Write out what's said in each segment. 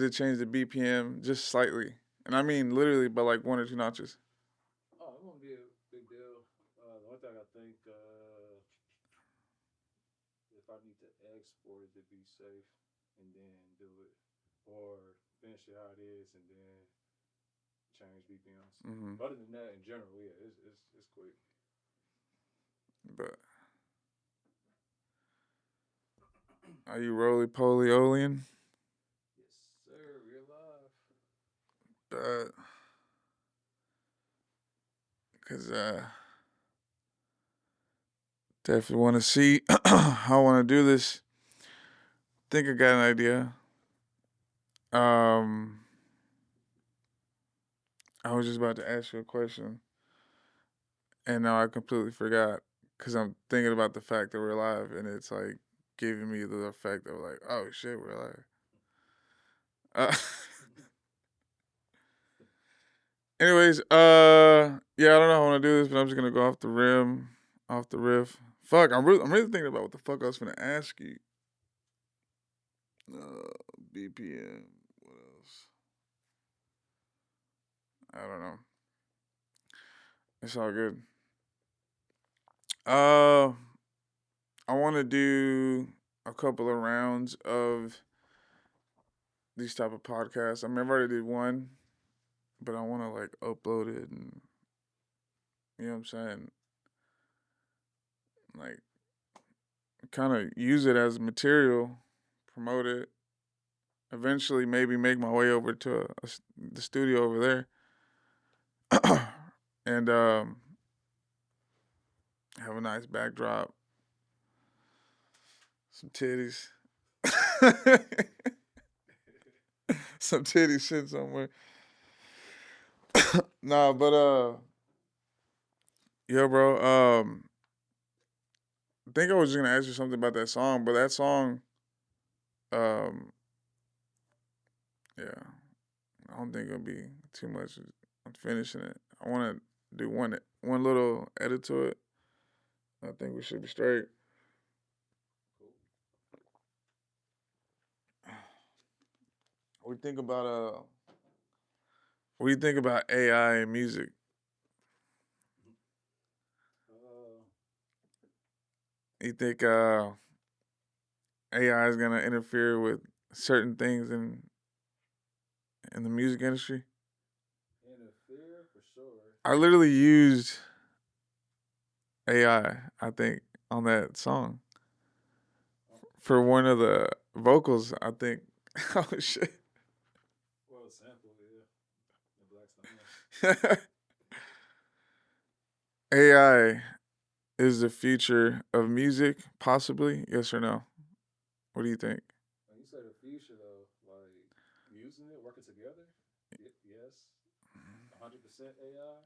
It changed the BPM just slightly, and I mean literally by like one or two notches. Oh, it won't be a big deal. The only thing I think, if I need to export it to be safe and then do it, or finish it how it is and then change BPMs. Hmm. But other than that, in general, yeah, it's quick. But are you roly poly olean? Yes, sir. Real life. Cause definitely want to see how I want to do this. Think I got an idea. Um, I was just about to ask you a question, and now I completely forgot because I'm thinking about the fact that we're live, and it's like giving me the effect of like, oh shit, we're live. Uh, anyways, yeah, I don't know how I want to do this, but I'm just gonna go off the rim, off the riff. Fuck, I'm really thinking about what the fuck I was gonna ask you. BPM. What else? I don't know. It's all good. Uh, I want to do a couple of rounds of these type of podcasts. I mean, I've already did one, but I want to like upload it and you know what I'm saying, like kind of use it as material, promote it. Eventually, maybe make my way over to the studio over there, and have a nice backdrop, some titties, some titty shit somewhere. Nah, but yeah, bro. I think I was just gonna ask you something about that song, but that song, um, yeah, I don't think it'll be too much on finishing it. I want to do one little edit to it. I think we should be straight. Cool. What do you think about what do you think about AI and music? Uh, You think AI is gonna interfere with certain things in the music industry? Interfere for sure. I literally used I think on that song Oh, for one of the vocals. I think. Oh shit. well, sample, yeah. The Black Stallion. AI is the future of music, possibly? Yes or no? What do you think? When you say the future, though, like using it, working together, yes, 100% AI.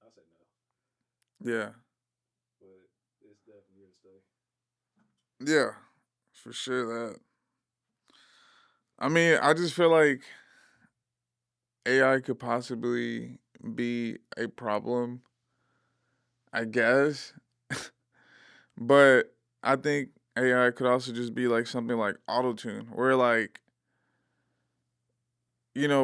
I say no, Yeah. but it's definitely here to stay. Yeah. For sure that. I mean, I just feel like AI could possibly be a problem, I guess. But I think AI could also just be like something like autotune, where like,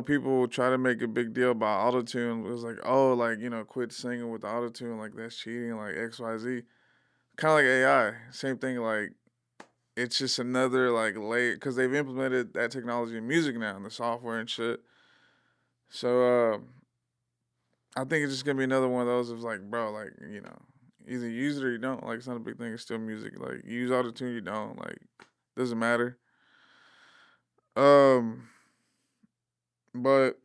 people try to make a big deal about autotune. It was like, oh, like, quit singing with autotune, like that's cheating, like XYZ. Kind of like AI. Same thing, like, it's just another like layer because they've implemented that technology in music now and the software and shit. So I think it's just gonna be another one of those of like, bro, like, either use it or you don't. Like, it's not a big thing. It's still music. Like, you use autotune, you don't. Like, doesn't matter. Um, but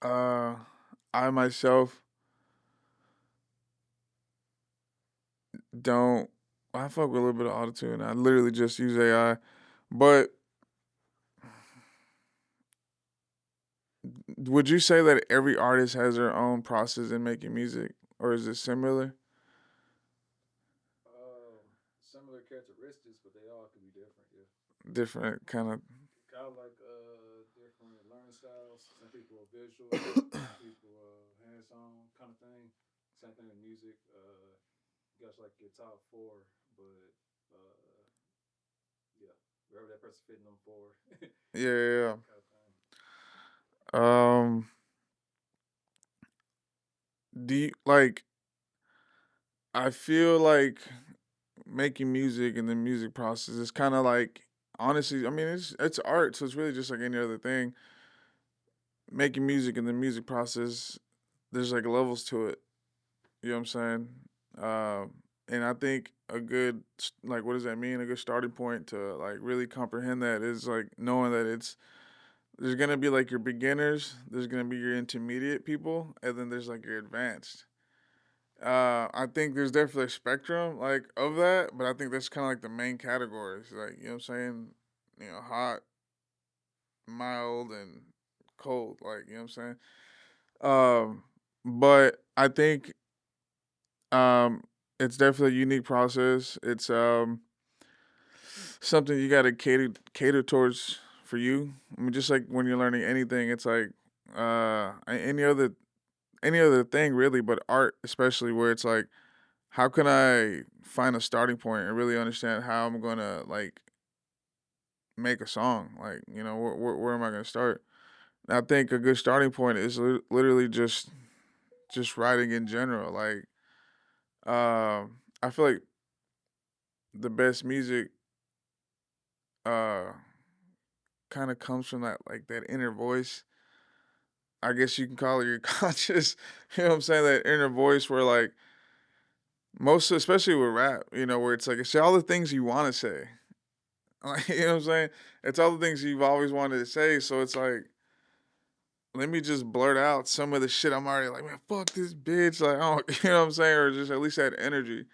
uh, I myself don't. I fuck with a little bit of autotune. I literally just use AI. But would you say that every artist has their own process in making music, or is it similar? Similar characteristics, but they all can be different. Yeah, Different kind of. kind of like different learning styles. Some people are visual, some people hands on kind of thing. Same thing in music. You got like your top four, but yeah. wherever that person fitting them for. Yeah, yeah, Kind of thing. yeah. Do you like? I feel like making music and the music process is kind of like, honestly, I mean, it's art, so it's really just like any other thing. Making music and the music process, there's like levels to it. You know what I'm saying? And I think a good like, what does that mean? A good starting point to like really comprehend that is like knowing that it's there's gonna be like your beginners, there's gonna be your intermediate people, and then there's like your advanced. I think there's definitely a spectrum like of that, but I think that's kind of like the main categories. Like, you know what I'm saying? Hot, mild, and cold. Like, you know what I'm saying? But I think um, it's definitely a unique process. It's something you got to cater towards for you. I mean, just like when you're learning anything, it's like any other thing really, but art especially, where it's like, how can I find a starting point and really understand how I'm gonna like make a song? Like, where am I gonna start? And I think a good starting point is literally just writing in general. Like, I feel like the best music uh kind of comes from that inner voice. I guess you can call it your conscious. You know what I'm saying? That inner voice where like most, especially with rap, where it's like it's all the things you want to say. Like, you know what I'm saying? It's all the things you've always wanted to say. So it's like, let me just blurt out some of the shit I'm already like, man, fuck this bitch. Like, oh, you know what I'm saying? Or just at least that energy.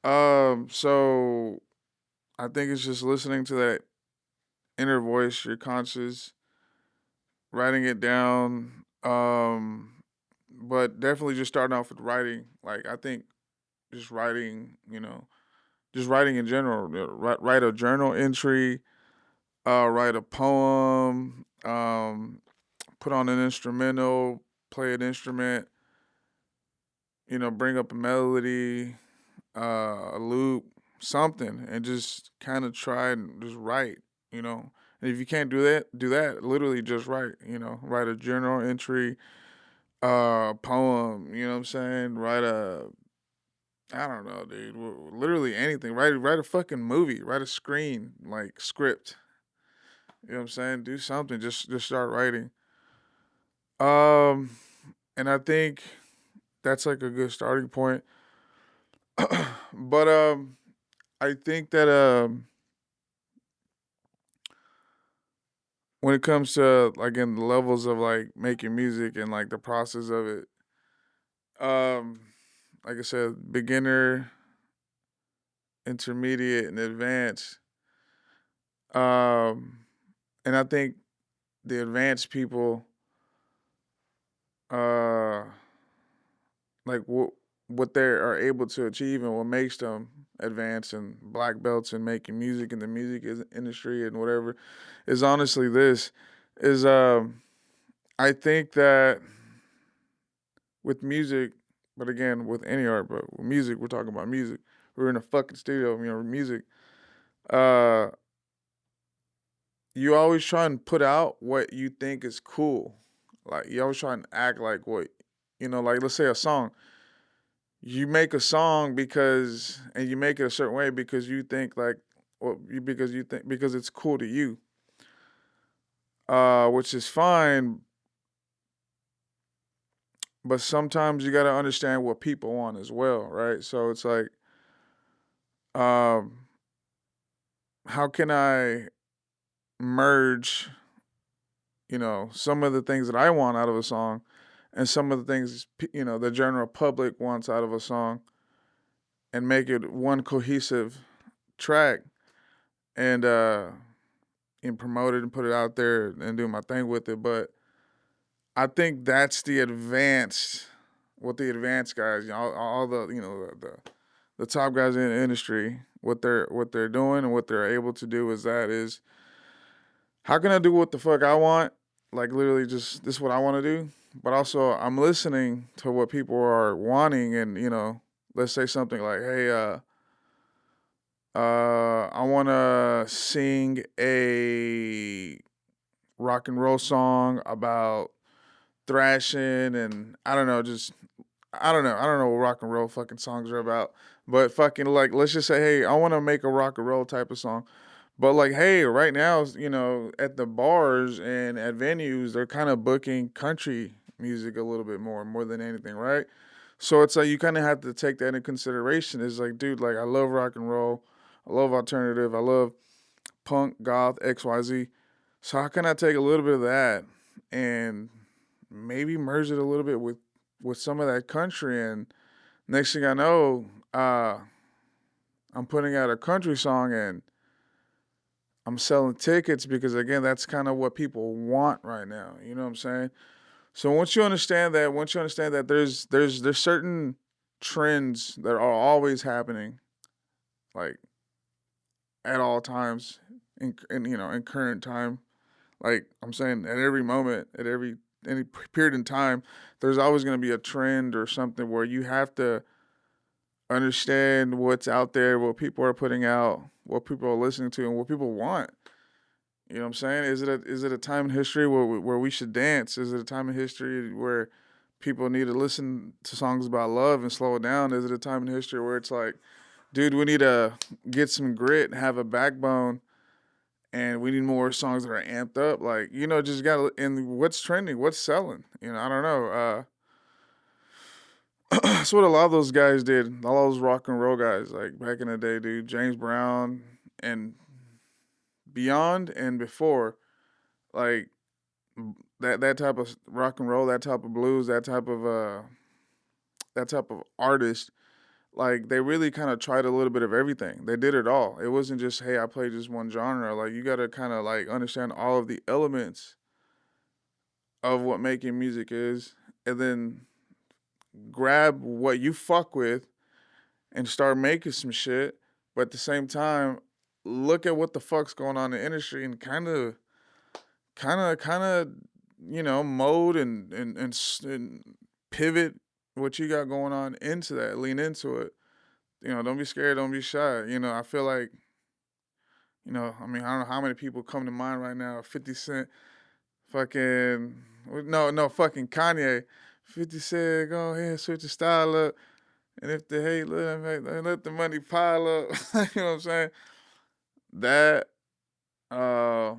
So I think it's just listening to that inner voice, your conscious, writing it down. But definitely just starting off with writing. Like, I think just writing, just writing in general. Write a journal entry, write a poem, put on an instrumental, play an instrument, bring up a melody, a loop, something, and just kind of try and just write, you know. And if you can't do that. Literally just write, write a journal entry, poem, you know what I'm saying? Write a, I don't know, dude. Literally anything. Write a fucking movie. Write a screen like script. You know what I'm saying? Do something. Just start writing. Um, and I think that's like a good starting point. But I think that when it comes to like in the levels of like making music and like the process of it, um, like I said, beginner, intermediate, and advanced. Um, and I think the advanced people, uh, like what they are able to achieve and what makes them advanced and black belts and making music in the industry and whatever, is honestly this is I think that with music, but again with any art, but with music, we're talking about music. We're in a fucking studio, music. Uh, you always try and put out what you think is cool. Like you always try and act like what, like let's say a song. You make a song because, and you make it a certain way because you think like, because it's cool to you. Which is fine, but sometimes you got to understand what people want as well, right? So it's like, um, how can I merge, some of the things that I want out of a song and some of the things, the general public wants out of a song, and make it one cohesive track, and promote it and put it out there and do my thing with it. But I think that's what the advanced guys, all the the top guys in the industry, what they're doing and what they're able to do is how can I do what the fuck I want? Like literally just this is what I want to do. But also I'm listening to what people are wanting, and let's say something like, hey, I want to sing a rock and roll song about thrashing and I don't know, just I don't know what rock and roll fucking songs are about. But fucking like let's just say, hey, I want to make a rock and roll type of song. But like, hey, right now, at the bars and at venues, they're kind of booking country music a little bit more than anything, right? So it's like you kind of have to take that into consideration. It's like, dude, like I love rock and roll, I love alternative, I love punk, goth, XYZ. So how can I take a little bit of that and maybe merge it a little bit with some of that country? And next thing I know, I'm putting out a country song and I'm selling tickets because again, that's kind of what people want right now. You know what I'm saying? So once you understand that there's certain trends that are always happening, like at all times in current time. Like I'm saying, at every moment, at any period in time, there's always going to be a trend or something where you have to understand what's out there, what people are putting out, what people are listening to, and what people want. You know what I'm saying? Is it a time in history where we should dance? Is it a time in history where people need to listen to songs about love and slow it down? Is it a time in history where it's like, dude, we need to get some grit, have a backbone, and we need more songs that are amped up? Like, just gotta and what's trending, what's selling? I don't know. That's what a lot of those guys did. All those rock and roll guys, like back in the day, dude. James Brown and beyond and before, like that type of rock and roll, that type of blues, that type of artist, like they really kind of tried a little bit of everything. They did it all. It wasn't just, hey, I play just one genre. Like you got to kind of like understand all of the elements of what making music is, and then grab what you fuck with and start making some shit. But at the same time, look at what the fuck's going on in the industry and kind of mold and pivot what you got going on into that, lean into it. Don't be scared, don't be shy. I feel like, I mean, I don't know how many people come to mind right now. 50 Cent, fucking, no, fucking Kanye. 50 said, go ahead, switch your style up. And if they hate, let the money pile up. You know what I'm saying? That, uh,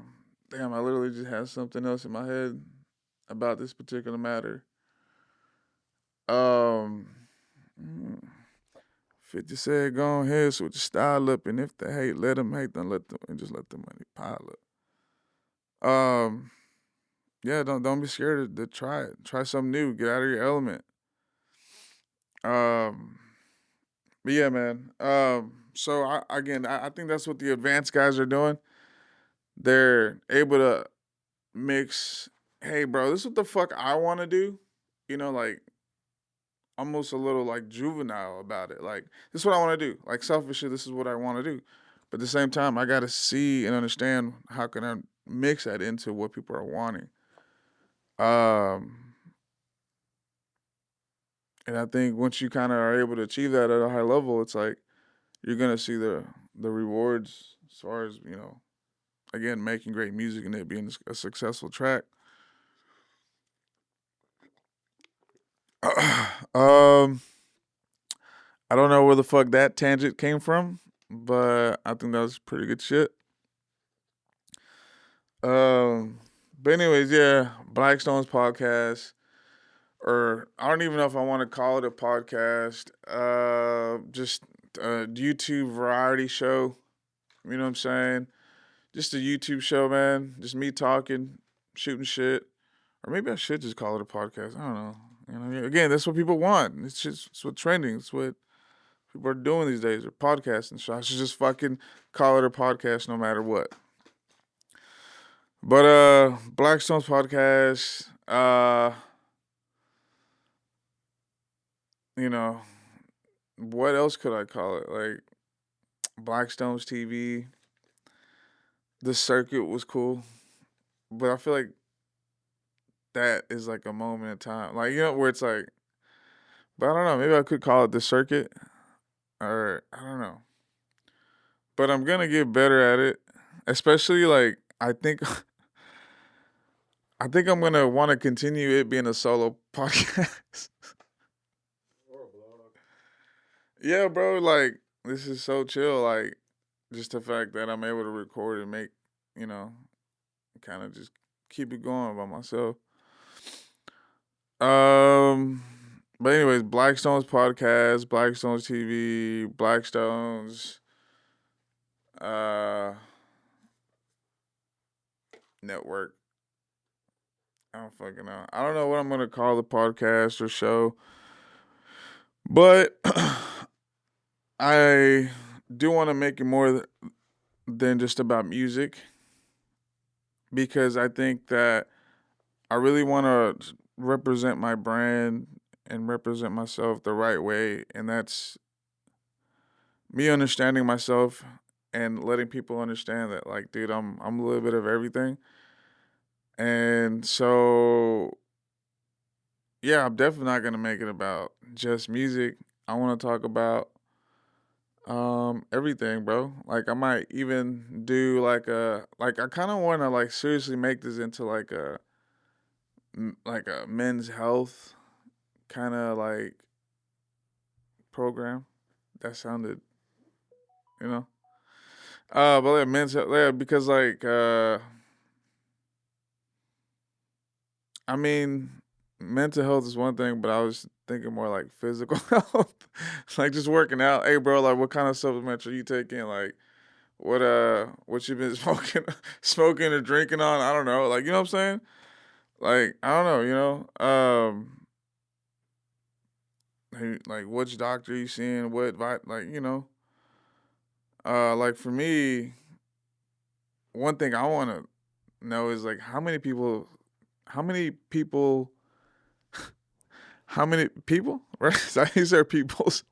damn, I literally just had something else in my head about this particular matter. Um, mm, 50 said, go ahead, switch your style up. And if they hate, let them hate, then let them, and just let the money pile up. Yeah, don't be scared to try it. Try something new. Get out of your element. Um, but yeah, man. So I think that's what the advanced guys are doing. They're able to mix. Hey, bro, this is what the fuck I want to do. Like almost a little like juvenile about it. Like this is what I want to do. Like selfishly, this is what I want to do. But at the same time, I got to see and understand how can I mix that into what people are wanting. Um, and I think once you kind of are able to achieve that at a high level, it's like you're gonna see the rewards as far as again making great music and it being a successful track. um, I don't know where the fuck that tangent came from, but I think that was pretty good shit. Um, but anyways, yeah, Blackstone's podcast, or I don't even know if I want to call it a podcast. Just a YouTube variety show. You know what I'm saying? Just a YouTube show, man. Just me talking, shooting shit, or maybe I should just call it a podcast. I don't know. Again, that's what people want. It's what trending. It's what people are doing these days. Or podcasting. So I should just fucking call it a podcast, no matter what. But Blackstone's podcast. You know, what else could I call it? Like Blackstone's TV. The circuit was cool, but I feel like that is like a moment in time, like where it's like. But I don't know. Maybe I could call it the circuit, or I don't know. but I'm gonna get better at it. Especially like I think I'm gonna want to continue it being a solo podcast. Or a blog. Yeah, bro. Like this is so chill. Like just the fact that I'm able to record and make, you know, kind of just keep it going by myself. Um, but anyways, Blackstone's podcast, Blackstone's TV, Blackstone's uh network. I don't fucking know. I don't know what I'm gonna call the podcast or show, but I do want to make it more than just about music because I think that I really want to represent my brand and represent myself the right way, and that's me understanding myself and letting people understand that, like, dude, I'm a little bit of everything, and so yeah, I'm definitely not gonna make it about just music. I want to talk about everything, bro. Like I might even do like I kind of want to like seriously make this into like a men's health kind of like program. That sounded, you know. But yeah, men's health, yeah, because I mean, mental health is one thing, but I was thinking more like physical health, like just working out. Hey, bro, like what kind of supplements are you taking? Like what you been smoking or drinking on? I don't know. Like you know what I'm saying? Like I don't know. You know, like which doctor you seeing? Like you know. Like for me, one thing I want to know is like how many people, how many people, right? So these are people's.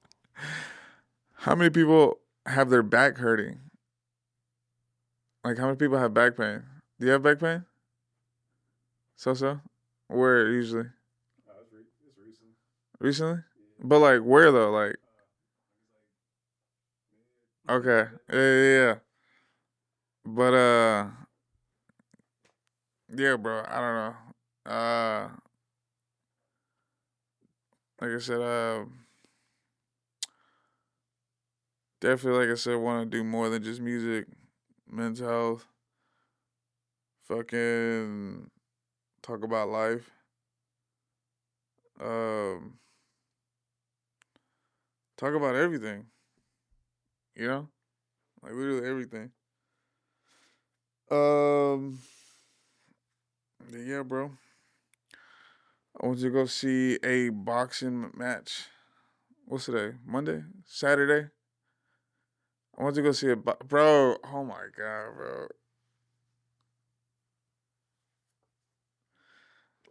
How many people have their back hurting? Like how many people have back pain? Do you have back pain? So? Where usually? It's recent. Recently? Yeah. But like where though? Like He's like okay. Yeah. But yeah, bro, I don't know. Like I said, definitely like I said, want to do more than just music, mental health, fucking talk about life. Um talk about everything, you know? Like literally everything. Um yeah, bro. I want to go see a boxing match. What's today? Monday? Saturday? I want to go see bro. Oh my god, bro.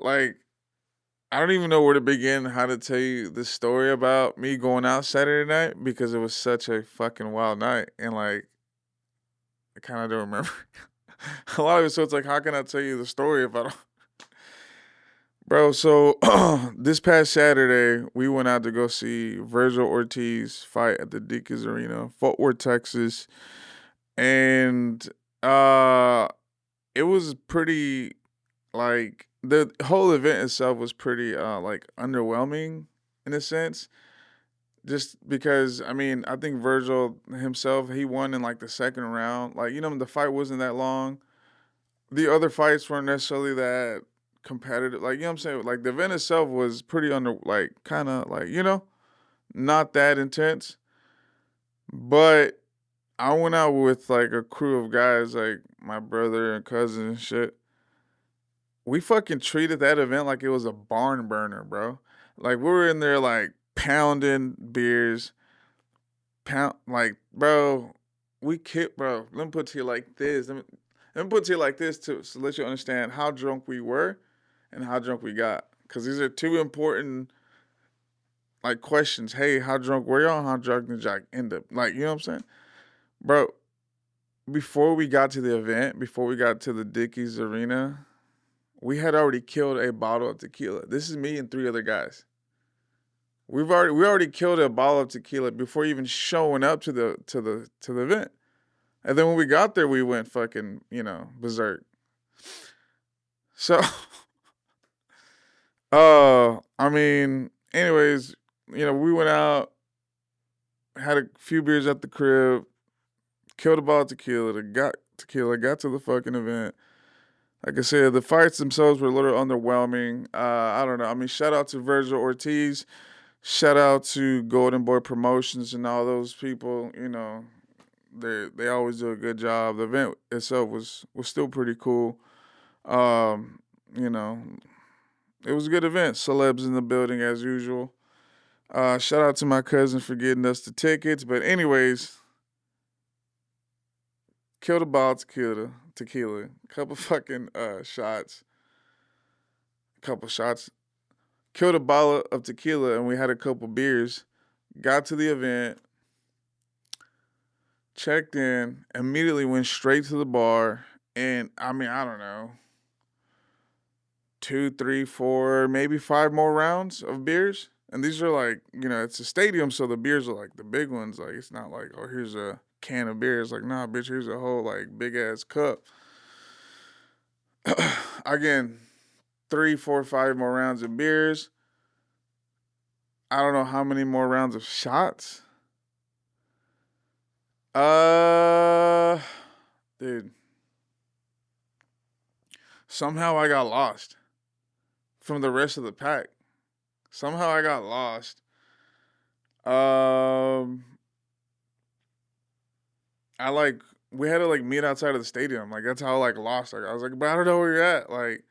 Like I don't even know where to begin how to tell you the story about me going out Saturday night because it was such a fucking wild night and like I kind of don't remember a lot of it. So it's like, how can I tell you the story if I don't? Bro, so this past Saturday, we went out to go see Virgil Ortiz fight at the Deacons Arena, Fort Worth, Texas. And uh it was pretty like the whole event itself was pretty like underwhelming in a sense. Just because I mean, I think Virgil himself, he won in like the second round. Like, you know, the fight wasn't that long. The other fights weren't necessarily that competitive. Like, you know what I'm saying? Like the event itself was pretty under like kinda like, you know, not that intense. But I went out with like a crew of guys, like my brother and cousin and shit. We fucking treated that event like it was a barn burner, bro. Like we were in there like pounding beers, pound like bro. We kicked, bro. Let me put it to you like this. Let me put it to you like this to let you understand how drunk we were and how drunk we got. Cause these are two important like questions. Hey, how drunk were y'all? How drunk did y'all end up? Like, you know what I'm saying, bro? Before we got to the event, before we got to the Dickies Arena, we had already killed a bottle of tequila. This is me and three other guys. We already killed a bottle of tequila before even showing up to the event. And then when we got there, we went fucking, berserk. So, I mean, anyways, we went out, had a few beers at the crib, killed a bottle of tequila, got to the fucking event. Like I said, the fights themselves were a little underwhelming. I don't know. I mean, shout out to Virgil Ortiz. Shout out to Golden Boy Promotions and all those people. They always do a good job. The event itself was still pretty cool. Um, you know, it was a good event. Celebs in the building as usual. Shout out to my cousin for getting us the tickets. But anyways, killed a bottle of tequila, couple fucking shots, killed a bottle of tequila, and we had a couple beers. Got to the event, checked in, immediately went straight to the bar, and I mean, I don't know, 2, 3, 4, maybe 5 more rounds of beers. And these are like, it's a stadium, so the beers are like the big ones. Like, it's not like, oh, here's a can of beer. It's like, nah, bitch, here's a whole like big ass cup. Again, 3, 4, 5 more rounds of beers. I don't know how many more rounds of shots. Uh, dude. Somehow I got lost from the rest of the pack. Somehow I got lost. Um, I like we had to like meet outside of the stadium. Like that's how like lost I was like, but I don't know where you're at. Like,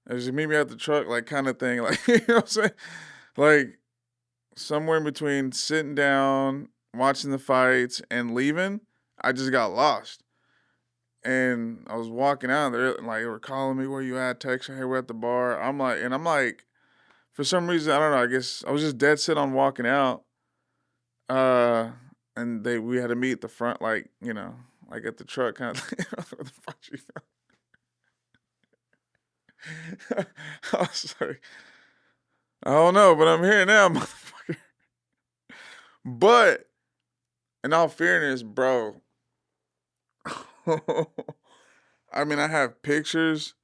just meet me at the truck, like kind of thing. Like you know what I'm saying? Like somewhere in between sitting down, watching the fights, and leaving, I just got lost. And I was walking out, and they were calling me, "Where you at?" Texting, "Hey, we're at the bar." I'm like, for some reason, I don't know. I guess I was just dead set on walking out. Uh, and we had to meet at the front, like like at the truck kind of thing. What the fuck you know? I was like, I don't know, but I'm here now, motherfucker. But in all fairness, bro, I mean, I have pictures,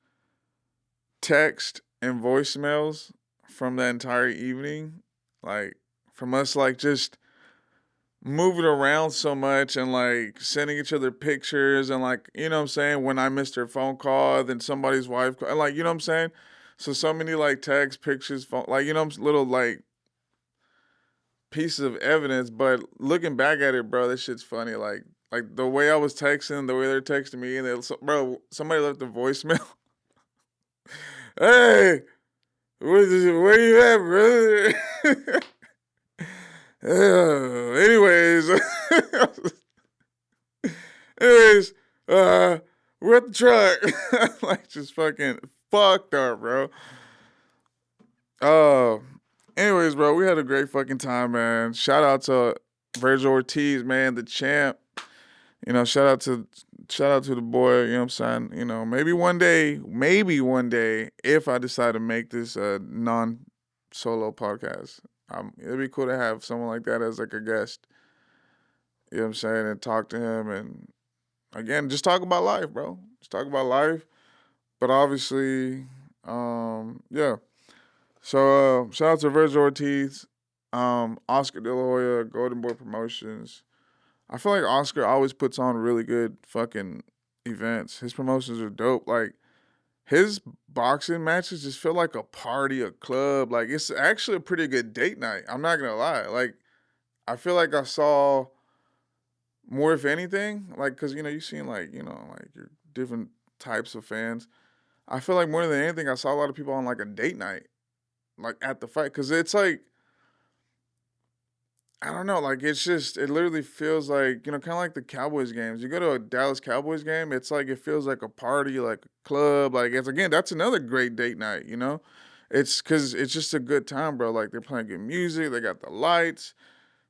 text, and voicemails from the entire evening, like from us, like just moving around so much and like sending each other pictures and like what I'm saying, when I missed her phone call, then somebody's wife like what I'm saying. So many like text pictures, phone, like little like pieces of evidence. But looking back at it, bro, this shit's funny. Like the way I was texting, the way they're texting me, and bro, somebody left a voicemail. Hey, where you at, brother? Anyways, anyways, we're at the truck. Like just fucking fucked up, bro. Uh, anyways, bro, we had a great fucking time, man. Shout out to Virgil Ortiz, man, the champ. Shout out to the boy, you know what I'm saying? Maybe one day, if I decide to make this a non-solo podcast, it'd be cool to have someone like that as like a guest. You know what I'm saying? And talk to him and again, just talk about life, bro. Just talk about life. But obviously, yeah. So shout out to Virgil Ortiz, Oscar De La Hoya, Golden Boy Promotions. I feel like Oscar always puts on really good fucking events. His promotions are dope. Like his boxing matches just feel like a party, a club. Like it's actually a pretty good date night. I'm not gonna lie. Like I feel like I saw more, if anything, like because you've seen like your different types of fans. I feel like more than anything, I saw a lot of people on like a date night, like at the fight, because it's like I don't know, like it literally feels like kind of like the Cowboys games. You go to a Dallas Cowboys game, it's like it feels like a party, like a club. Like it's again, that's another great date night. It's because it's just a good time, bro. Like they're playing good music, they got the lights.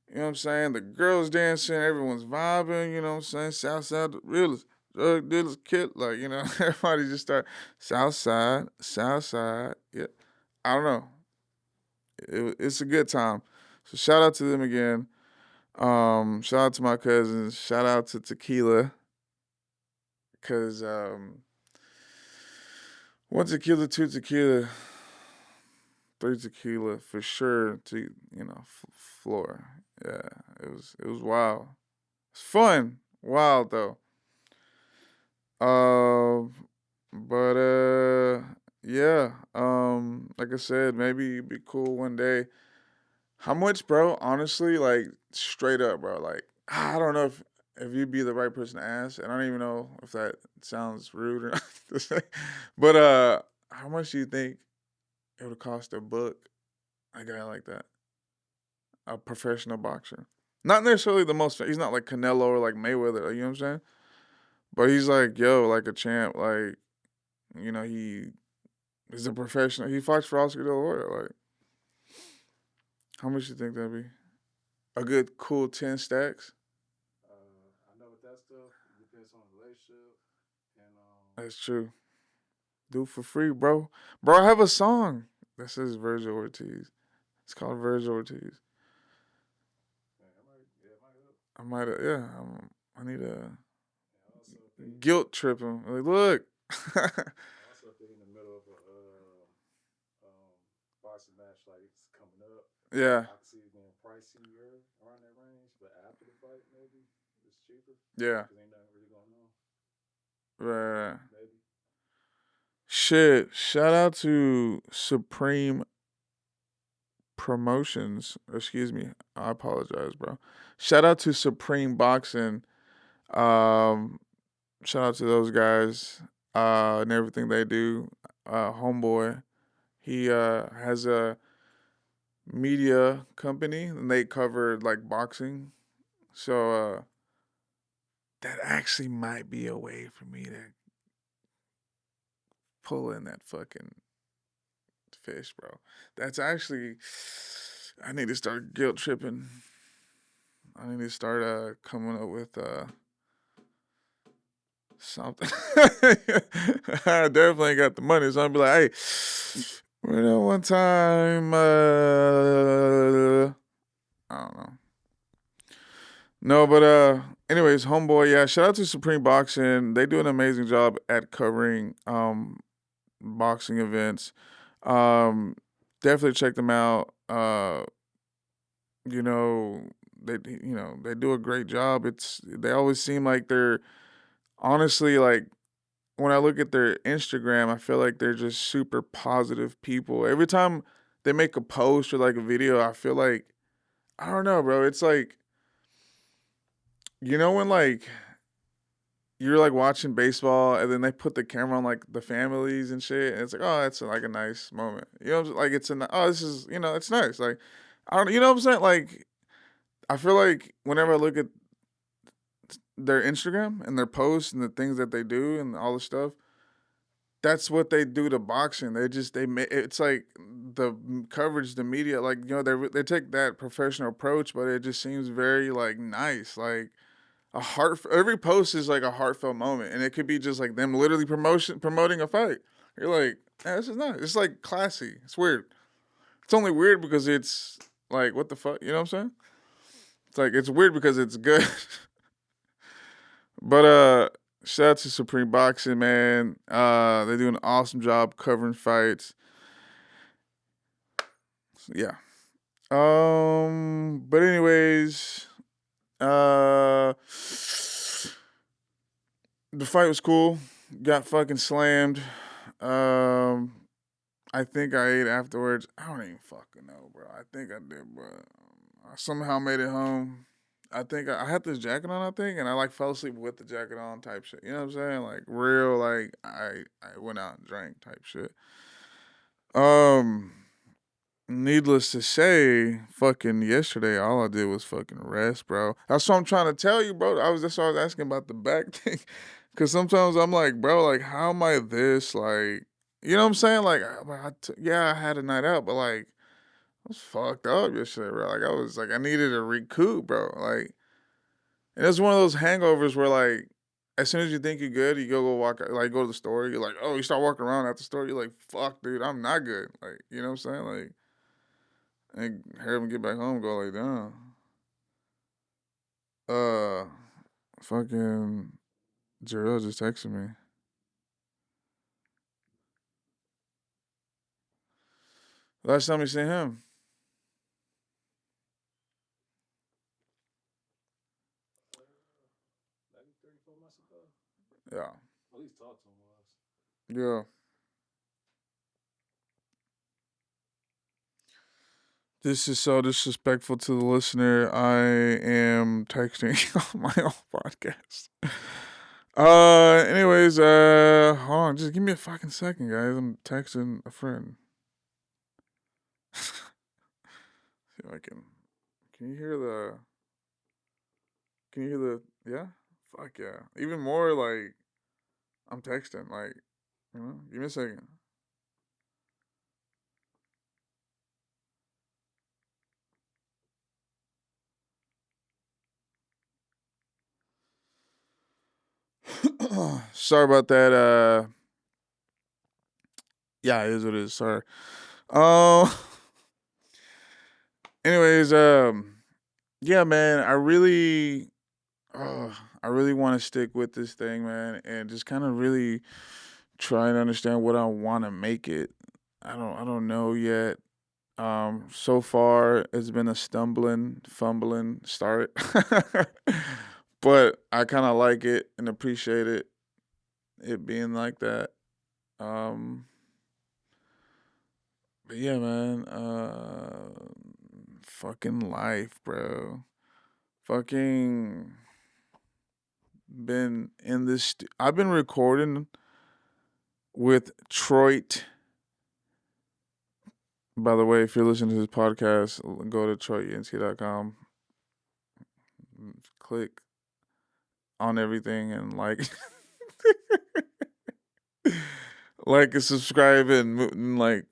You know what I'm saying? The girls dancing, everyone's vibing. You know what I'm saying? Southside, the realest, drug dealers, kid. Like everybody just start Southside, Southside. Yeah, I don't know. It's a good time. So shout out to them again. Shout out to my cousins. Shout out to Tequila. Cause one tequila, two tequila, three tequila for sure. To floor. Yeah, it was wild. It's fun, wild though. Um, but yeah. Like I said, maybe it'd be cool one day. How much, bro? Honestly, like straight up, bro. Like I don't know if you'd be the right person to ask, and I don't even know if that sounds rude or not to say. But how much do you think it would cost to book a guy like that, a professional boxer? Not necessarily the most. He's not like Canelo or like Mayweather. You know what I'm saying? But he's like, yo, like a champ. Like he is a professional. He fights for Oscar De La Hoya. Like, how much you think that'd be? A good, cool 10 stacks. I know with that stuff, it depends on the relationship, and That's true. Do for free, bro. Bro, I have a song that says Virgil Ortiz. It's called Virgil Ortiz. yeah, it might help. I might, yeah. I need to And also, if they guilt trip him. Like, look. also if they're in the middle of a boxing match, like it's coming up, Yeah, I can see it being pricier around that range. But after the fight, maybe it's cheaper yeah. because ain't nothing really going on. Right. Maybe. Shit. Shout out to Supreme Promotions. Excuse me. I apologize, bro. Shout out to Supreme Boxing. Um, Shout out to those guys and everything they do. Homeboy, he has a media company and they cover like boxing. So that actually might be a way for me to pull in that fucking fish, bro. That's actually I need to start guilt tripping. I need to start coming up with something. I definitely ain't got the money, so I'll be like, hey, one time, I don't know. No, but anyways, homeboy, yeah, shout out to Supreme Boxing. They do an amazing job at covering boxing events. Um, Definitely check them out. You know, they do a great job. They always seem like they're honestly like when I look at their Instagram, I feel like they're just super positive people. Every time they make a post or like a video, I feel like I don't know, bro. It's like when like you're like watching baseball and then they put the camera on like the families and shit, and it's like, oh, it's like a nice moment. Like oh, this is it's nice. Like I don't, what I'm saying? Like I feel like whenever I look at their Instagram and their posts and the things that they do and all the stuff, that's what they do to boxing. They make it's like the coverage, the media, like they take that professional approach, but it just seems very like nice, like a heart. Every post is like a heartfelt moment, and it could be just like them literally promoting a fight. You're like, yeah, this is nice. It's like classy. It's weird. It's only weird because it's like what the fuck, you know what I'm saying? It's like it's weird because it's good. But shout out to Supreme Boxing, man. They do an awesome job covering fights. Yeah. But anyways, uh, the fight was cool. Got fucking slammed. Um, I think I ate afterwards. I don't even fucking know, bro. I think I did, but I somehow made it home. I think I had this jacket on, I think, and I like fell asleep with the jacket on type shit. You know what I'm saying? Like real, like I went out and drank type shit. Um, Needless to say, fucking yesterday, all I did was fucking rest, bro. That's what I'm trying to tell you, bro. That's why I was asking about the back thing, because sometimes I'm like, bro, like how am I this? Like, you know what I'm saying? Like, yeah, I had a night out, but like I was fucked up yesterday, bro. Like I was like I needed to recoup, bro. Like, and it's one of those hangovers where like as soon as you think you're good, you go walk, like go to the store. You're like, oh, you start walking around at the store. You're like, fuck, dude, I'm not good. Like, you know what I'm saying? Like, and have him get back home, go like down. Uh, Fucking Jarrell just texted me. Last time you seen him? Maybe 3 4 months ago. Yeah. At least talk to him once. Yeah. This is so disrespectful to the listener. I am texting on my own podcast. Anyways, hold on, just give me a fucking second, guys. I'm texting a friend. See if I can. Can you hear the? Can you hear the? Yeah. Fuck yeah. Even more like I'm texting. Like, give me a second. Sorry about that. Yeah, it is what it is. Sorry. Um. Anyways, yeah, man. I really want to stick with this thing, man, and just kind of really try and understand what I want to make it. I don't know yet. So far it's been a fumbling start, but I kind of like it and appreciate it being like that. Um, but yeah, man. Fucking life, bro. Fucking been in this. I've been recording with Troit. By the way, if you're listening to this podcast, go to TroitENT.com, click on everything, and like and subscribe, and like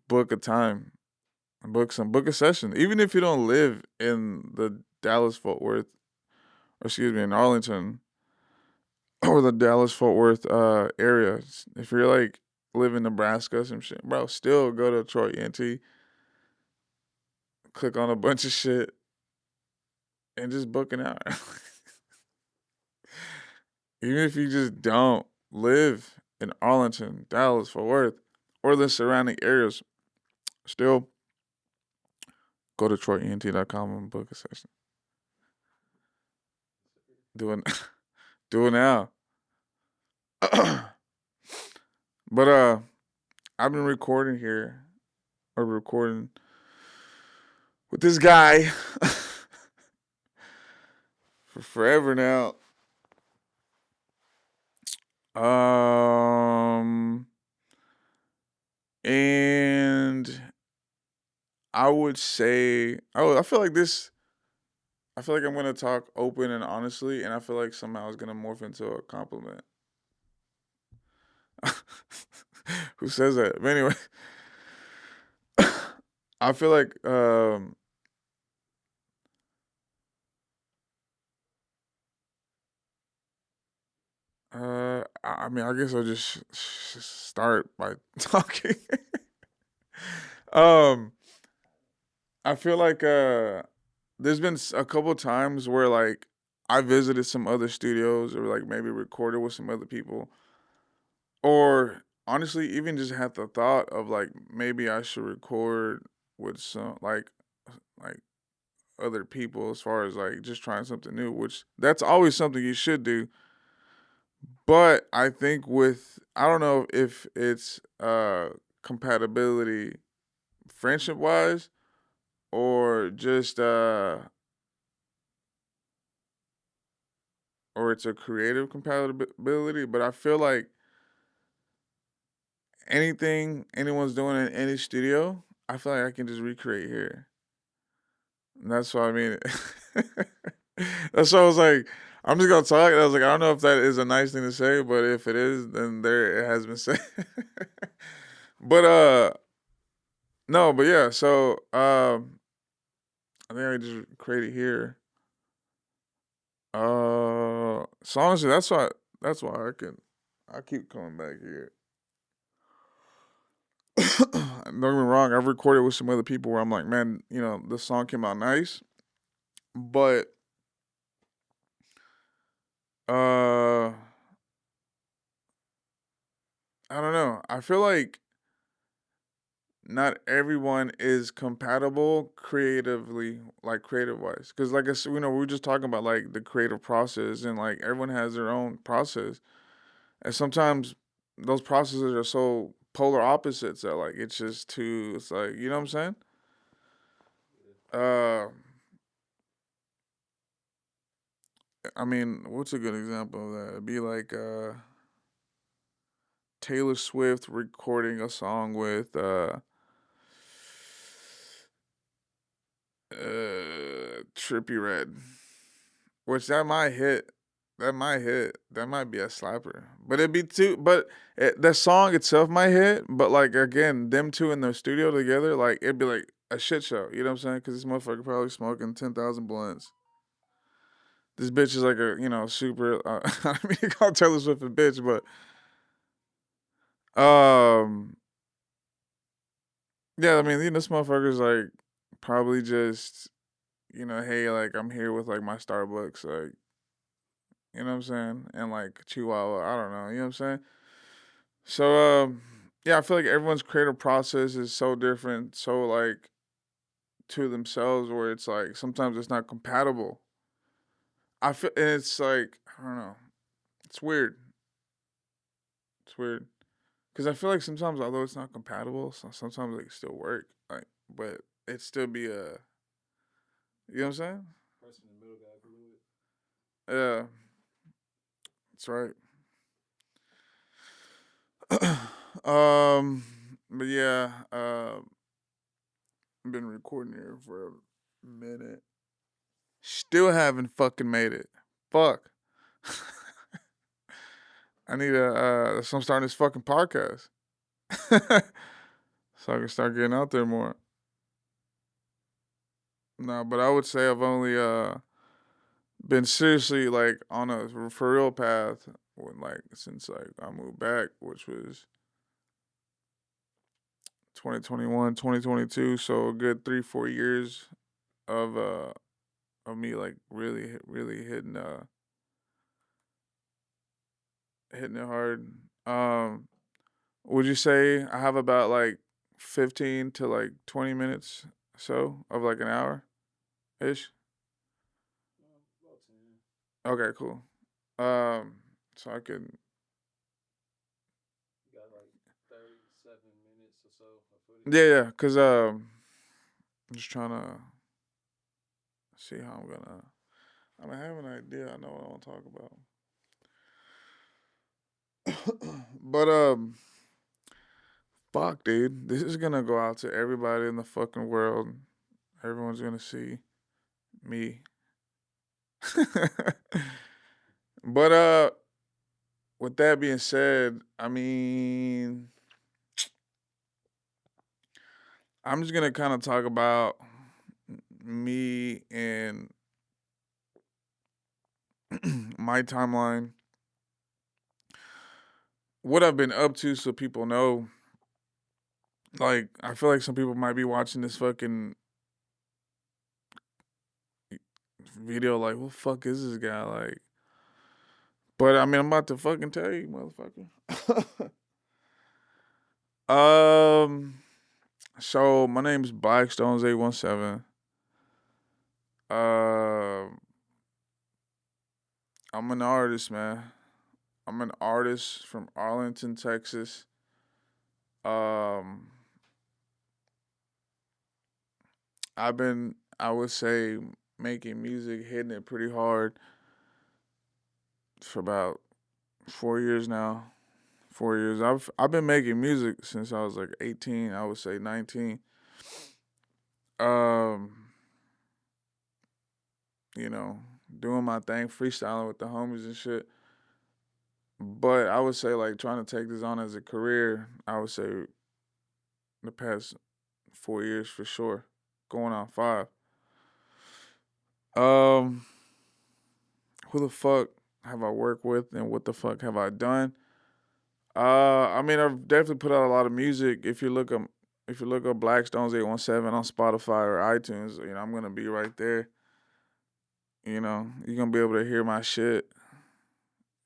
book a time, book a session. Even if you don't live in the Dallas Fort Worth, or excuse me, in Arlington or the Dallas Fort Worth area. If you're like live in Nebraska, some shit, bro, still go to Troy ENT, click on a bunch of shit, and just book an hour. Even if you just don't live in Arlington, Dallas, Fort Worth, or the surrounding areas, still go to TroyENT.com and book a session. Do it, do it now. But I've been recording here, or recording with this guy for forever now. Um, and I would say, I feel like this. I feel like I'm gonna talk open and honestly, and I feel like somehow it's gonna morph into a compliment. Who says that? But anyway, I feel like I mean, I guess I'll just start by talking. um, I feel like there's been a couple times where like I visited some other studios or like maybe recorded with some other people, or honestly even just had the thought of like maybe I should record with some like other people as far as like just trying something new, which that's always something you should do. But I think with I don't know if it's compatibility friendship wise or just or it's a creative compatibility, but I feel like anything anyone's doing in any studio, I feel like I can just recreate here. And that's what I mean. That's why I was like, I'm just gonna talk. And I was like, I don't know if that is a nice thing to say, but if it is, then there it has been said. But no, but yeah. So I think I just created here. So honestly, that's why I keep coming back here. Don't get me wrong. I've recorded with some other people where I'm like, man, the song came out nice, but uh, I don't know. I feel like not everyone is compatible creatively, like creative wise. Because, like I said, we were just talking about like the creative process, and like everyone has their own process, and sometimes those processes are so polar opposites that like it's just too. It's like you know what I'm saying. Yeah. Uh, I mean, what's a good example of that? It'd be like Taylor Swift recording a song with Trippy Red, which that might hit. That might hit. That might be a slapper. But it'd be too. But the song itself might hit. But like again, them two in the studio together, like it'd be like a shit show. You know what I'm saying? Because this motherfucker probably smoking 10,000 blunts. This bitch is like a super. I don't mean to call Taylor Swift a bitch, but um yeah, I mean this motherfucker's like probably just hey, like I'm here with like my Starbucks, like you know what I'm saying, and like Chihuahua. I don't know. You know what I'm saying? So yeah, I feel like everyone's creative process is so different, so like to themselves, where it's like sometimes it's not compatible. I feel, and it's like I don't know. It's weird. It's weird because I feel like sometimes, although it's not compatible, sometimes it can still work. Like, but it still be a. You know what I'm saying? Person in the middle got glue it. Yeah, that's right. But yeah, I've been recording here for a minute. Still haven't fucking made it. Fuck. I need so I'm starting this fucking podcast. So I can start getting out there more. No, but I would say I've only been seriously like on a for real path when like since like I moved back, which was 2021, 2022. So a good 3, 4 years of me like really hitting it hard. Um, would you say I have about like 15 to like 20 minutes so of like an hour ish? About 10. Okay, cool. Um, so I could You got like 37 minutes or so of footage. yeah, cause I'm just trying to see how I'm gonna. I don't have an idea. I know what I want to talk about, but fuck, dude, this is gonna go out to everybody in the fucking world. Everyone's gonna see me. But with that being said, I mean, I'm just gonna kind of talk about me and my timeline, what I've been up to, so people know. Like, I feel like some people might be watching this fucking video, like, what the fuck is this guy like? But I mean, I'm about to fucking tell you, motherfucker. um, so my name's Blackstones817. Um, I'm an artist, man. I'm an artist from Arlington, Texas. Um, I've been, I would say, making music, hitting it pretty hard for about 4 years now. 4 years. I've been making music since I was like 18. I would say 19. Um, you know, doing my thing, freestyling with the homies and shit. But I would say like trying to take this on as a career. I would say the past 4 years for sure, going on 5. Um, who the fuck have I worked with and what the fuck have I done? I mean, I've definitely put out a lot of music. If you look up Blackstones817 on Spotify or iTunes, I'm gonna be right there. You're gonna be able to hear my shit.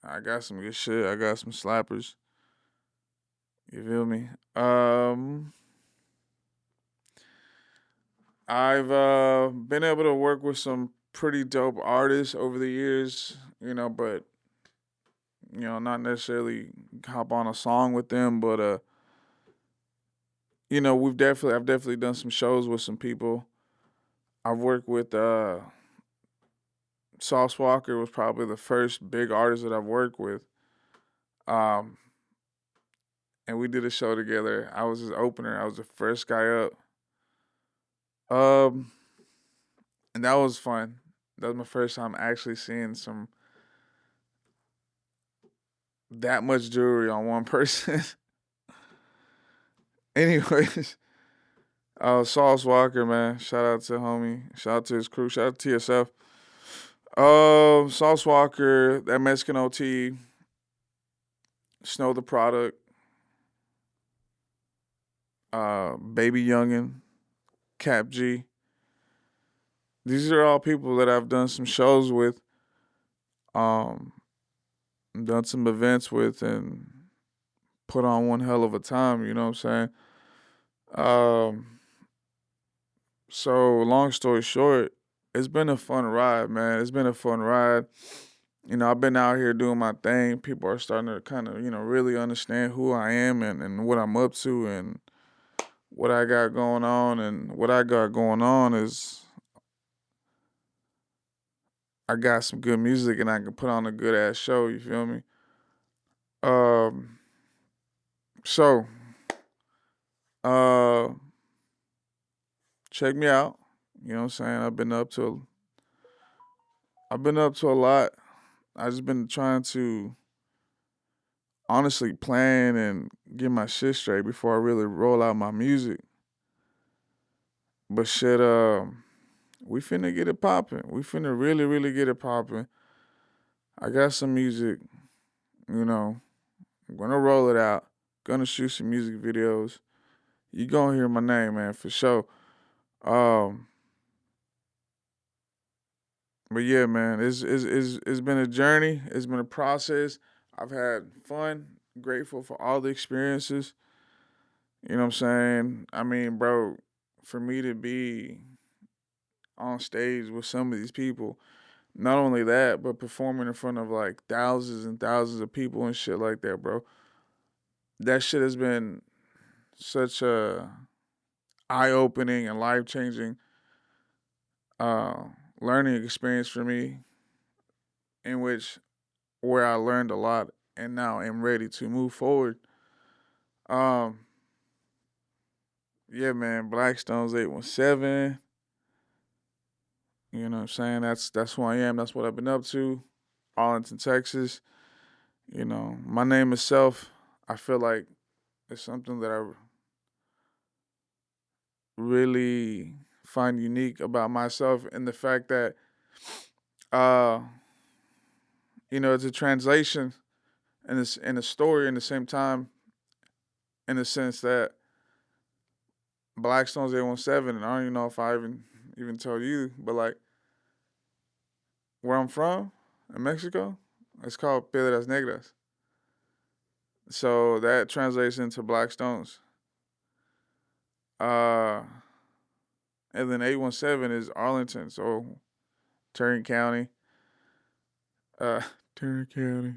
I got some good shit. I got some slappers. You feel me? I've been able to work with some pretty dope artists over the years, but not necessarily hop on a song with them, but I've definitely done some shows with some people. I've worked with Sauce Walker was probably the first big artist that I've worked with. Um, and we did a show together. I was his opener. I was the first guy up. Um, and that was fun. That was my first time actually seeing some that much jewelry on one person. Anyways, Sauce Walker, man. Shout out to homie. Shout out to his crew. Shout out to TSF. Sauce Walker, that Mexican OT, Snow the Product, Baby Youngin, Cap G. These are all people that I've done some shows with, um, done some events with, and put on one hell of a time. You know what I'm saying? So long story short, it's been a fun ride, man. It's been a fun ride. I've been out here doing my thing. People are starting to kind of, really understand who I am and what I'm up to and what I got going on. And what I got going on is I got some good music and I can put on a good ass show. You feel me? Um, so, uh, check me out. You know what I'm saying? I've been up to a lot. I just been trying to honestly plan and get my shit straight before I really roll out my music. But shit, we finna get it popping. We finna really, really get it popping. I got some music, you know. I'm gonna roll it out. Gonna shoot some music videos. You gonna hear my name, man, for sure. Um, but yeah, man, it's been a journey. It's been a process. I've had fun. Grateful for all the experiences. You know what I'm saying? I mean, bro, for me to be on stage with some of these people, not only that, but performing in front of like thousands and thousands of people and shit like that, bro. That shit has been such a eye opening and life changing uh, learning experience for me, in which where I learned a lot and now am ready to move forward. Um, yeah, man, Blackstones 817. You know what I'm saying? That's who I am. That's what I've been up to. Arlington, Texas. My name itself, I feel like it's something that I really find unique about myself and the fact that uh it's a translation and it's in a story in the same time in the sense that Blackstones 817, and I don't even know if I even told you, but like where I'm from in Mexico, it's called Piedras Negras. So that translates into Black Stones. Uh and then 817 is Arlington, so Tarrant County. Uh Tarrant County.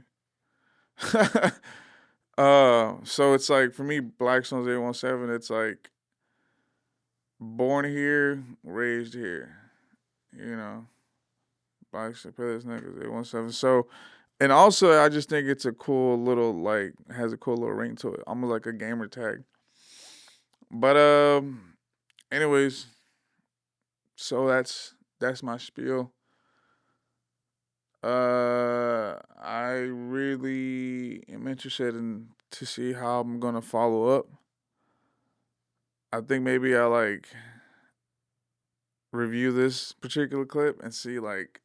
So it's like for me, Blackstones 817, it's like born here, raised here. You know, Blackstones Pillars Niggas 817. So, and also I just think it's a cool little like has a cool little ring to it, almost like a gamer tag. But anyways, so that's my spiel. I really am interested in to see how I'm gonna follow up. I think maybe I like review this particular clip and see like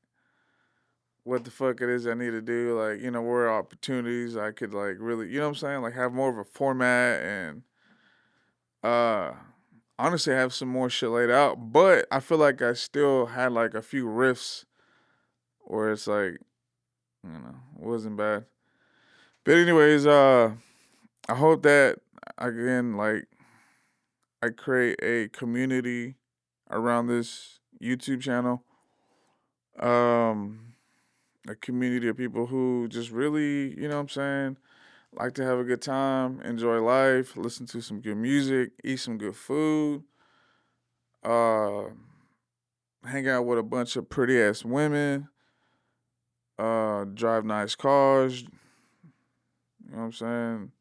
what the fuck it is I need to do. Like, where are opportunities I could like really, you know what I'm saying? Like have more of a format and uh honestly have some more shit laid out. But I feel like I still had like a few riffs where it's like, wasn't bad. But anyways, I hope that again, like I create a community around this YouTube channel. Um, a community of people who just really, you know what I'm saying, like to have a good time, enjoy life, listen to some good music, eat some good food, uh, hang out with a bunch of pretty ass women, drive nice cars, you know what I'm saying,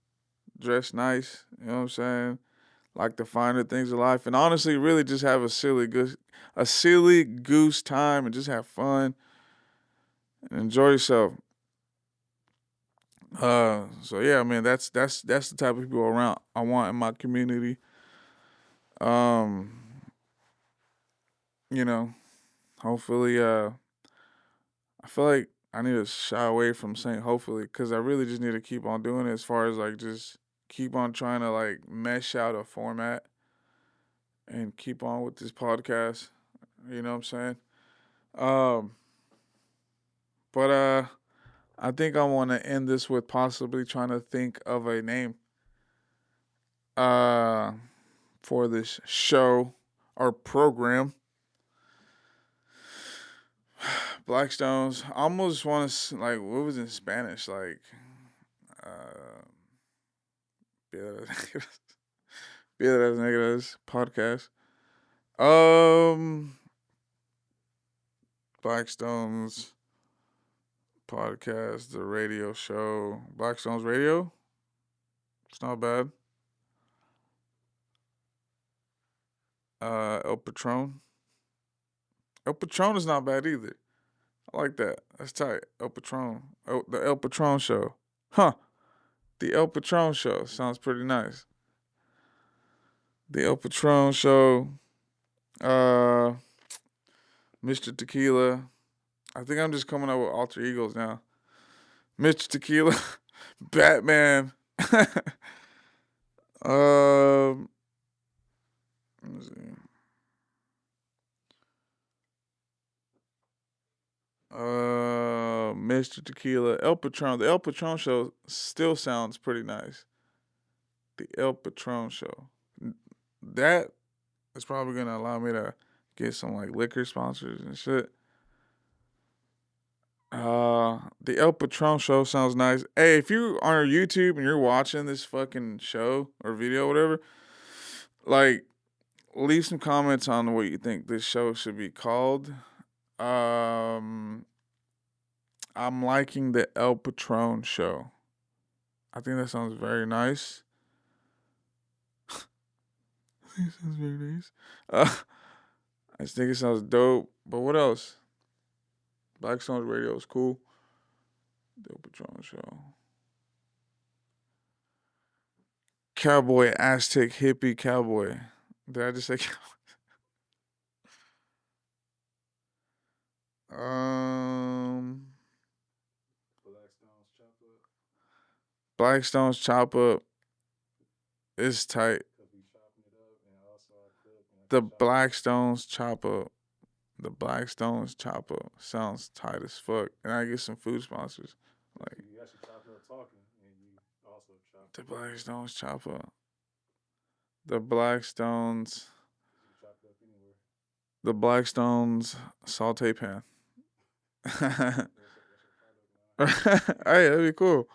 dress nice, you know what I'm saying, like the finer things of life, and honestly, really just have a silly goose time and just have fun and enjoy yourself. So yeah, man, that's the type of people around I want in my community. Um, you know, hopefully, I feel like I need to shy away from saying hopefully because I really just need to keep on doing it as far as like just keep on trying to like mesh out a format and keep on with this podcast. You know what I'm saying? Um, but I think I want to end this with possibly trying to think of a name uh for this show or program. Blackstones. I almost want to like what was in Spanish like uh Piedras Negras. Piedras Negras podcast. Um Blackstones podcast, the radio show. Blackstones Radio. It's not bad. El Patron. El Patron is not bad either. I like that. That's tight. El Patron. The El Patron show. Huh. The El Patron show sounds pretty nice. The El Patron show. Uh, Mr. Tequila. I think I'm just coming up with alter egos now. Mr. Tequila. Batman. um, let me see. Mr. Tequila. El Patron. The El Patron show still sounds pretty nice. The El Patron show. That is probably gonna allow me to get some like liquor sponsors and shit. The El Patron show sounds nice. Hey, if you are on YouTube and you're watching this fucking show or video, or whatever, like, leave some comments on what you think this show should be called. Um, I'm liking the El Patron show. I think that sounds very nice. It sounds very nice. I just think it sounds dope. But what else? Blackstones Radio is cool. The El Patron show. Cowboy, Aztec, hippie, cowboy. Did I just say cowboy? Um, Blackstones chop up. Blackstones chop up is tight. Cause we chopping it up and also I cook and I The can chop it up. Blackstones chop up. The Blackstones chop up sounds tight as fuck. And I get some food sponsors. Like You actually chop it up talking and you also chop the it up. Blackstones chop up. The Blackstones. You can chop it up anywhere. The Blackstones saute pan. That's your product line. Hey, that'd be cool.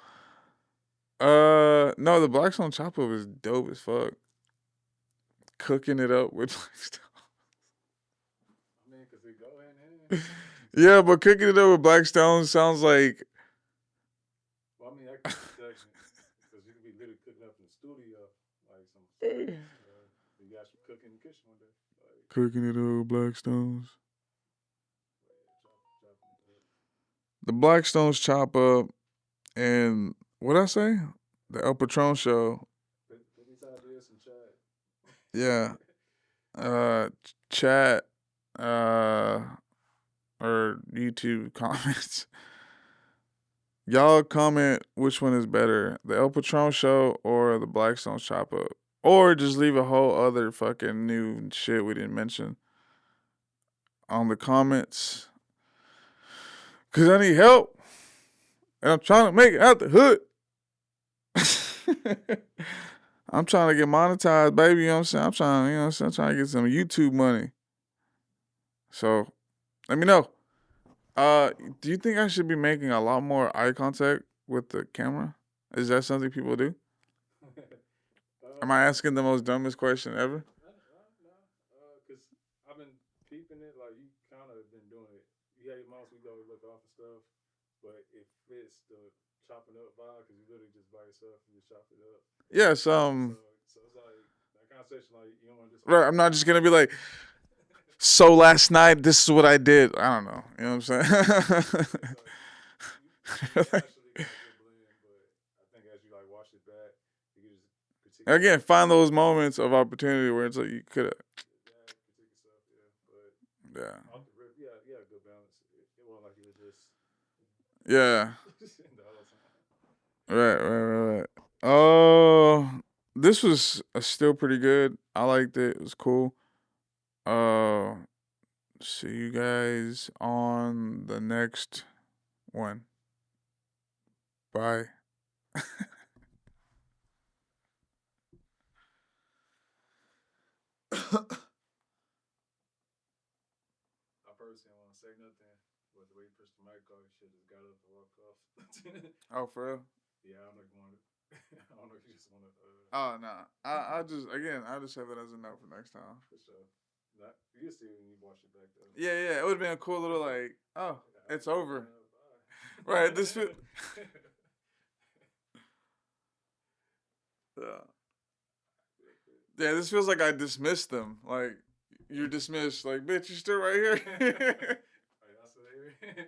No, the Blackstone chop up is dope as fuck. Cooking it up with Blackstone. I mean, cause it go hand in hand. Yeah, but cooking it up with Blackstone sounds like Well, I mean, that could be second. Cause you could be literally cooking up in the studio, like some. You actually cook in the kitchen one day. Like, cooking it up with Blackstones. chop it up. The Blackstones chop up, and what I say? The El Patron show. Put these ideas in chat. Yeah. Chat. Or YouTube comments. Y'all comment which one is better, the El Patron show or the Blackstones chop up, or just leave a whole other fucking new shit we didn't mention on the comments. Cause I need help, and I'm trying to make it out the hood. I'm trying to get monetized, baby. You know what I'm saying? I'm trying, you know what I'm saying? I'm trying to get some YouTube money. So let me know. Do you think I should be making a lot more eye contact with the camera? Is that something people do? Am I asking the most dumbest question ever? Cause I've been peeping it. Like you kind of been doing it. You have your moments we go look off and stuff, but it fits the chopping up vibe because you literally just by yourself and just chop it up. Yes. So it's like that conversation. Like you don't want to just Right. I'm not just gonna be like, so last night this is what I did. I don't know. You know what I'm saying? It's naturally got a good blend, but I think as you like watch it back, you can just critique Again, yourself. find those moments of opportunity where it's like you could have. Yeah, critique yourself. Yeah, but Yeah. off the rip, yeah, good balance. It wasn't like you were just Yeah. the whole time. Right. Oh, this was still pretty good. I liked it. It was cool. Uh, see you guys on the next one. Bye. I personally don't want to say nothing, but the way you pushed the mic off, you should just got up and walked off. Oh, for real? Yeah, I don't know if you want to. I don't know if you just want to. Oh no. I just I just have it as a note for next time. For sure. Not, you see when you watch it back though. Yeah. It would have been a cool little like, oh, Yeah, it's over. bye. Right. This feel. Yeah. Yeah. This feels like I dismissed them. Like you're dismissed. Like bitch, you're still right here. Alright, I'll say